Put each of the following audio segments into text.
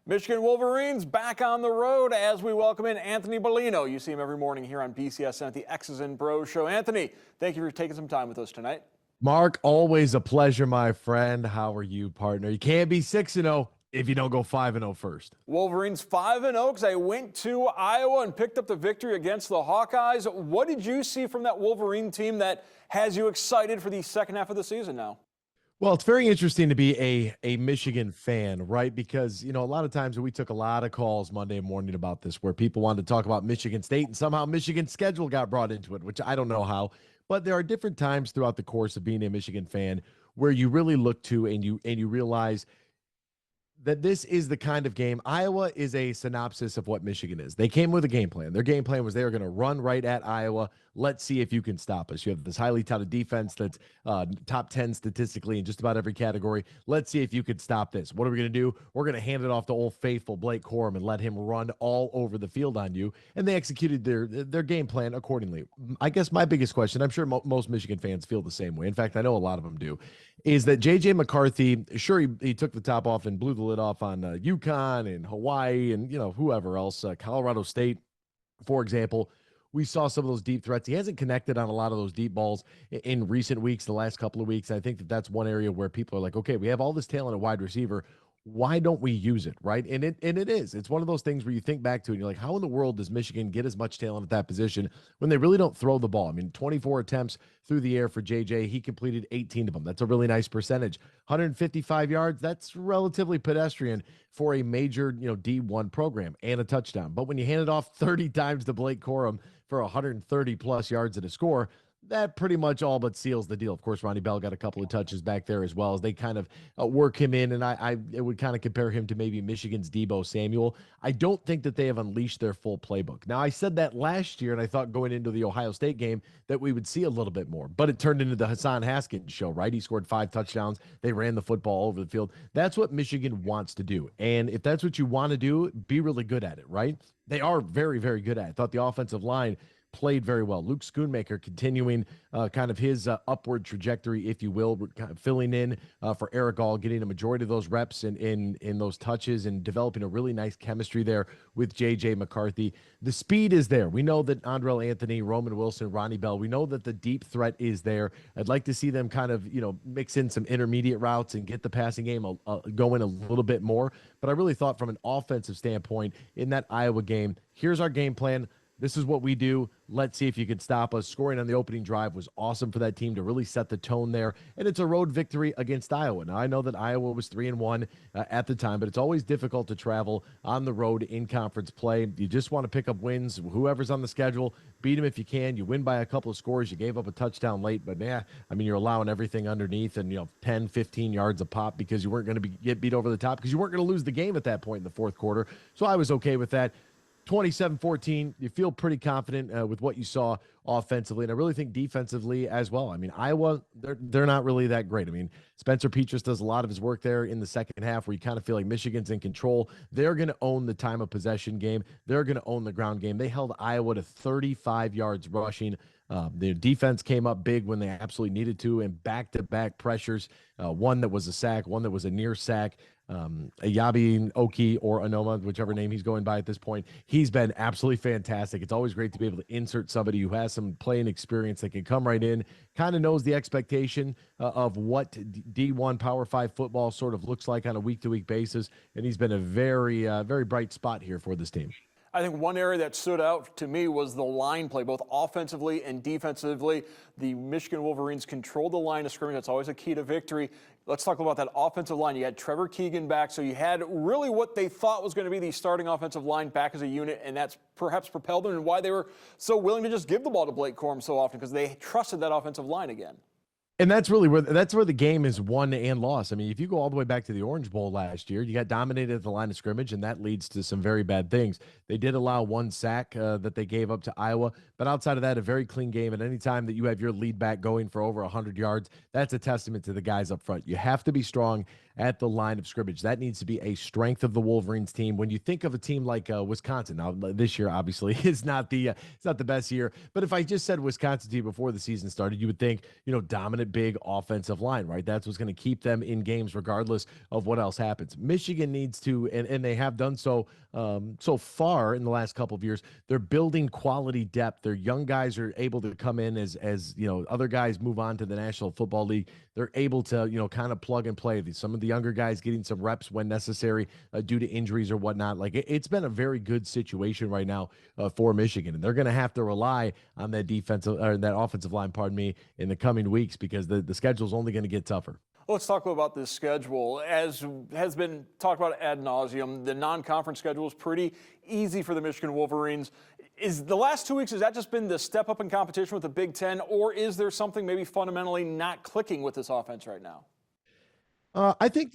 Michigan Wolverines back on the road as we welcome in Anthony Bellino. You see him every morning here on BCSN at the X's and Bros show. Anthony, thank you for taking some time with us tonight. Mark, always a pleasure, my friend. How are you, partner? You can't be 6-0 if you don't go 5-0 first. Wolverines 5-0 because they went to Iowa and picked up the victory against the Hawkeyes. What did you see from that Wolverine team that has you excited for the second half of the season now? Well, it's very interesting to be a Michigan fan, right? Because, a lot of times we took a lot of calls Monday morning about this where people wanted to talk about Michigan State and somehow Michigan's schedule got brought into it, which I don't know how. But there are different times throughout the course of being a Michigan fan where you really look to and you realize that this is the kind of game. Iowa is a synopsis of what Michigan is. They came with a game plan. Their game plan was they were going to run right at Iowa. Let's see if you can stop us. You have this highly touted defense that's top 10 statistically in just about every category. Let's see if you could stop this. What are we going to do? We're going to hand it off to old faithful Blake Corum and let him run all over the field on you. And they executed their game plan accordingly. I guess my biggest question, I'm sure most Michigan fans feel the same way. In fact, I know a lot of them do, is that J.J. McCarthy, sure, he took the top off and blew the lid off on UConn and Hawaii and, whoever else, Colorado State, for example. We saw some of those deep threats. He hasn't connected on a lot of those deep balls in recent weeks, the last couple of weeks. I think that's one area where people are like, okay, we have all this talent at wide receiver. Why don't we use it, right? And it is. It's one of those things where you think back to it and you're like, how in the world does Michigan get as much talent at that position when they really don't throw the ball? I mean, 24 attempts through the air for JJ. He completed 18 of them. That's a really nice percentage. 155 yards, that's relatively pedestrian for a major, D1 program and a touchdown. But when you hand it off 30 times to Blake Corum for 130 plus yards and a score, that pretty much all but seals the deal. Of course, Ronnie Bell got a couple of touches back there as well as they kind of work him in, and I would kind of compare him to maybe Michigan's Deebo Samuel. I don't think that they have unleashed their full playbook. Now, I said that last year, and I thought going into the Ohio State game that we would see a little bit more, but it turned into the Hassan Haskins show, right? He scored 5 touchdowns. They ran the football over the field. That's what Michigan wants to do, and if that's what you want to do, be really good at it, right? They are very, very good at it. I thought the offensive line played very well. Luke Schoonmaker continuing kind of his upward trajectory, if you will, kind of filling in for Eric All, getting a majority of those reps in those touches and developing a really nice chemistry there with J.J. McCarthy. The speed is there. We know that Andrell Anthony, Roman Wilson, Ronnie Bell, we know that the deep threat is there. I'd like to see them kind of, mix in some intermediate routes and get the passing game going a little bit more. But I really thought from an offensive standpoint in that Iowa game, here's our game plan. This is what we do. Let's see if you can stop us. Scoring on the opening drive was awesome for that team to really set the tone there. And it's a road victory against Iowa. Now, I know that Iowa was 3-1 at the time, but it's always difficult to travel on the road in conference play. You just want to pick up wins. Whoever's on the schedule, beat them if you can. You win by a couple of scores. You gave up a touchdown late, but you're allowing everything underneath and, 10, 15 yards a pop because you weren't going to get beat over the top because you weren't going to lose the game at that point in the fourth quarter. So I was okay with that. 27-14, you feel pretty confident with what you saw offensively, and I really think defensively as well. I mean, Iowa, they're not really that great. I mean, Spencer Petras does a lot of his work there in the second half where you kind of feel like Michigan's in control. They're going to own the time of possession game. They're going to own the ground game. They held Iowa to 35 yards rushing. Their defense came up big when they absolutely needed to, and back-to-back pressures, one that was a sack, one that was a near sack. Ayabi Oki or Anoma, whichever name he's going by at this point, he's been absolutely fantastic. It's always great to be able to insert somebody who has some playing experience that can come right in, kind of knows the expectation of what D1 Power 5 football sort of looks like on a week-to-week basis, and he's been a very, very bright spot here for this team. I think one area that stood out to me was the line play, both offensively and defensively. The Michigan Wolverines controlled the line of scrimmage. That's always a key to victory. Let's talk about that offensive line. You had Trevor Keegan back, so you had really what they thought was going to be the starting offensive line back as a unit, and that's perhaps propelled them and why they were so willing to just give the ball to Blake Corum so often, because they trusted that offensive line again. And that's really where the game is won and lost. I mean, if you go all the way back to the Orange Bowl last year, you got dominated at the line of scrimmage, and that leads to some very bad things. They did allow one sack that they gave up to Iowa, but outside of that, a very clean game. And any time that you have your lead back going for over 100 yards, that's a testament to the guys up front. You have to be strong at the line of scrimmage. That needs to be a strength of the Wolverines team. When you think of a team like Wisconsin, now this year obviously is not the it's not the best year, but if I just said Wisconsin team before the season started, you would think, dominant big offensive line, right? That's what's going to keep them in games regardless of what else happens. Michigan needs to, and they have done so so far in the last couple of years. They're building quality depth. Their young guys are able to come in as other guys move on to the National Football League. They're able to kind of plug and play. Some of the younger guys getting some reps when necessary due to injuries or whatnot. Like it's been a very good situation right now for Michigan, and they're going to have to rely on that defensive or that offensive line, pardon me, in the coming weeks because the schedule is only going to get tougher. Let's talk about this schedule. As has been talked about ad nauseum, the non-conference schedule is pretty easy for the Michigan Wolverines. Is the last 2 weeks, has that just been the step up in competition with the Big Ten, or is there something maybe fundamentally not clicking with this offense right now? I think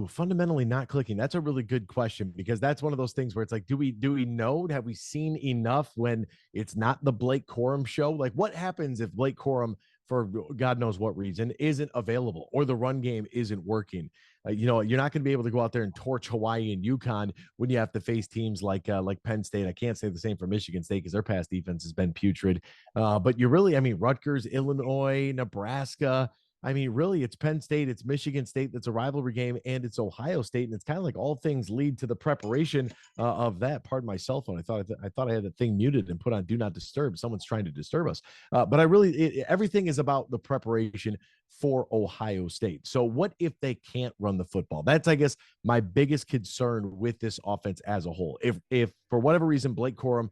fundamentally not clicking. That's a really good question because that's one of those things where it's like, do we know? Have we seen enough when it's not the Blake Corum show? Like, what happens if Blake Corum, for God knows what reason, isn't available or the run game isn't working? You're not going to be able to go out there and torch Hawaii and UConn when you have to face teams like Penn State. I can't say the same for Michigan State because their pass defense has been putrid. But Rutgers, Illinois, Nebraska. I mean, really, it's Penn State, it's Michigan State that's a rivalry game, and it's Ohio State, and it's kind of like all things lead to the preparation of that. Pardon my cell phone. I thought I had the thing muted and put on Do Not Disturb. Someone's trying to disturb us, but everything is about the preparation for Ohio State. So, what if they can't run the football? That's, I guess, my biggest concern with this offense as a whole. If for whatever reason Blake Corum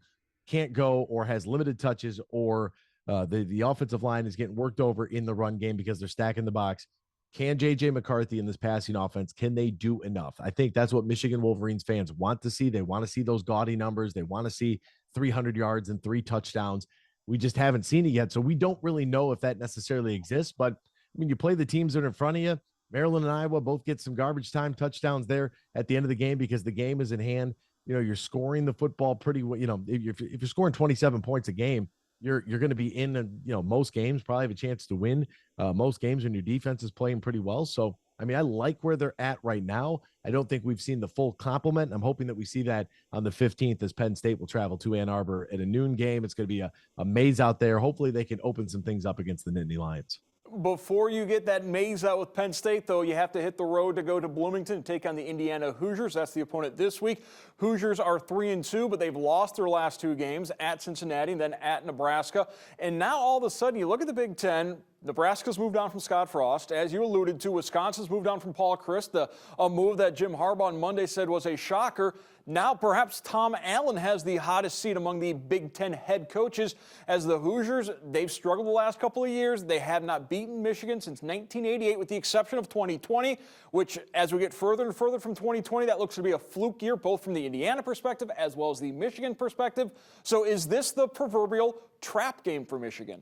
can't go or has limited touches or the offensive line is getting worked over in the run game because they're stacking the box. Can JJ McCarthy in this passing offense, can they do enough? I think that's what Michigan Wolverines fans want to see. They want to see those gaudy numbers. They want to see 300 yards and 3 touchdowns. We just haven't seen it yet. So we don't really know if that necessarily exists. But I mean, you play the teams that are in front of you. Maryland and Iowa both get some garbage time touchdowns there at the end of the game because the game is in hand. You're scoring the football pretty well. If you're scoring 27 points a game, you're going to be in, most games, probably have a chance to win most games when your defense is playing pretty well. So, I mean, I like where they're at right now. I don't think we've seen the full complement. I'm hoping that we see that on the 15th as Penn State will travel to Ann Arbor at a noon game. It's going to be a maze out there. Hopefully they can open some things up against the Nittany Lions. Before you get that maze out with Penn State, though, you have to hit the road to go to Bloomington and take on the Indiana Hoosiers. That's the opponent this week. Hoosiers are 3-2, but they've lost their last 2 games at Cincinnati and then at Nebraska. And now all of a sudden you look at the Big Ten. Nebraska's moved on from Scott Frost. As you alluded to, Wisconsin's moved on from Paul Chryst, a move that Jim Harbaugh on Monday said was a shocker. Now perhaps Tom Allen has the hottest seat among the Big Ten head coaches as the Hoosiers. They've struggled the last couple of years. They have not beaten Michigan since 1988 with the exception of 2020, which as we get further and further from 2020, that looks to be a fluke year, both from the Indiana perspective as well as the Michigan perspective. So is this the proverbial trap game for Michigan?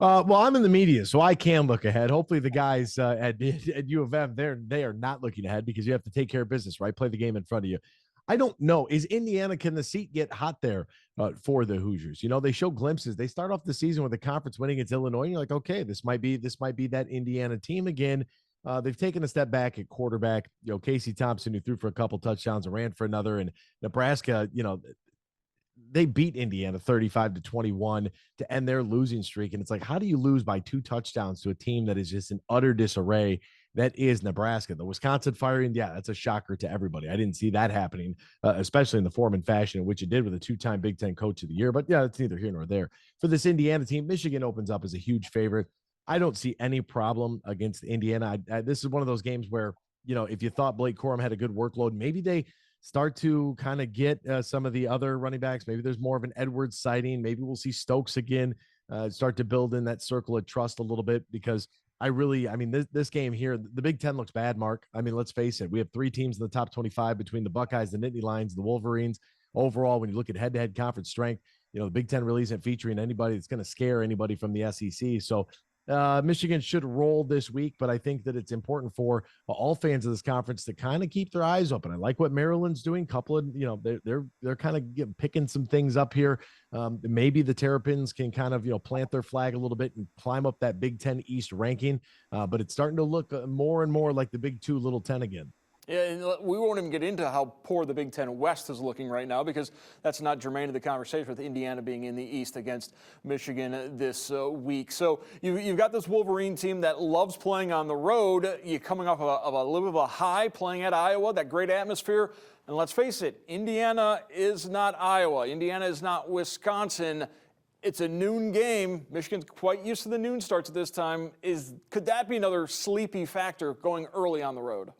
Well, I'm in the media, so I can look ahead. Hopefully, the guys at U of M, they are not looking ahead because you have to take care of business, right? Play the game in front of you. I don't know. Is Indiana, can the seat get hot there for the Hoosiers? They show glimpses. They start off the season with a conference win against Illinois. And you're like, okay, this might be that Indiana team again. They've taken a step back at quarterback. Casey Thompson, who threw for a couple touchdowns and ran for another, and Nebraska, they beat Indiana 35-21 to end their losing streak. And it's like, how do you lose by 2 touchdowns to a team that is just in utter disarray? That is Nebraska. The Wisconsin firing, yeah, that's a shocker to everybody. I didn't see that happening, especially in the form and fashion in which it did with a 2-time Big Ten coach of the year. But yeah, it's neither here nor there. For this Indiana team, Michigan opens up as a huge favorite. I don't see any problem against Indiana. This is one of those games where, if you thought Blake Corum had a good workload, maybe they start to kind of get some of the other running backs. Maybe there's more of an Edwards sighting. Maybe we'll see Stokes again start to build in that circle of trust a little bit because this game here, the Big Ten looks bad, Mark. I mean, let's face it. We have 3 teams in the top 25 between the Buckeyes, the Nittany Lions, the Wolverines. Overall, when you look at head-to-head conference strength, the Big Ten really isn't featuring anybody that's going to scare anybody from the SEC. So Michigan should roll this week, but I think that it's important for all fans of this conference to kind of keep their eyes open. I like what Maryland's doing. Couple of, they're kind of picking some things up here. Maybe the Terrapins can kind of, plant their flag a little bit and climb up that Big Ten East ranking. But it's starting to look more and more like the Big Two, Little Ten again. Yeah, and we won't even get into how poor the Big Ten West is looking right now because that's not germane to the conversation with Indiana being in the East against Michigan this week. So you've got this Wolverine team that loves playing on the road. You're coming off of a little bit of a high playing at Iowa, that great atmosphere. And let's face it, Indiana is not Iowa. Indiana is not Wisconsin. It's a noon game. Michigan's quite used to the noon starts at this time. Could that be another sleepy factor going early on the road?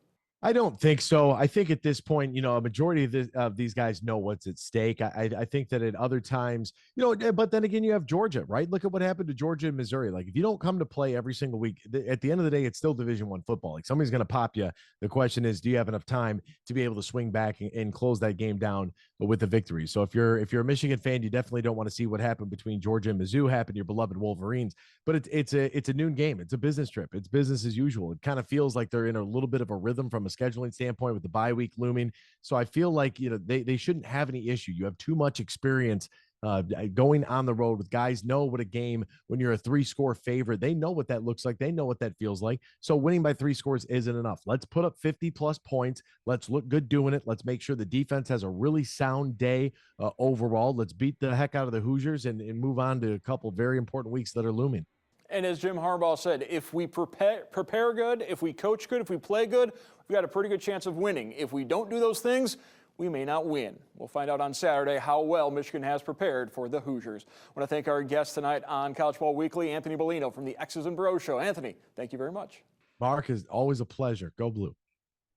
I don't think so. I think at this point, a majority of these guys know what's at stake. I think that at other times, but then again, you have Georgia, right? Look at what happened to Georgia and Missouri. Like, if you don't come to play every single week, at the end of the day, it's still Division I football. Like, somebody's going to pop you. The question is, do you have enough time to be able to swing back and close that game down with a victory? So if you're a Michigan fan, you definitely don't want to see what happened between Georgia and Mizzou happen to your beloved Wolverines. But it's a noon game. It's a business trip. It's business as usual. It kind of feels like they're in a little bit of a rhythm from a scheduling standpoint with the bye week looming. So I feel like, they shouldn't have any issue. You have too much experience going on the road with guys know what a game when you're a 3-score favorite. They know what that looks like. They know what that feels like. So winning by 3 scores isn't enough. Let's put up 50+ points. Let's look good doing it. Let's make sure the defense has a really sound day overall. Let's beat the heck out of the Hoosiers and move on to a couple very important weeks that are looming. And as Jim Harbaugh said, if we prepare good, if we coach good, if we play good, we've got a pretty good chance of winning. If we don't do those things, we may not win. We'll find out on Saturday how well Michigan has prepared for the Hoosiers. I want to thank our guest tonight on College Ball Weekly, Anthony Bellino from the X's and Bros Show. Anthony, thank you very much. Mark, is always a pleasure. Go Blue.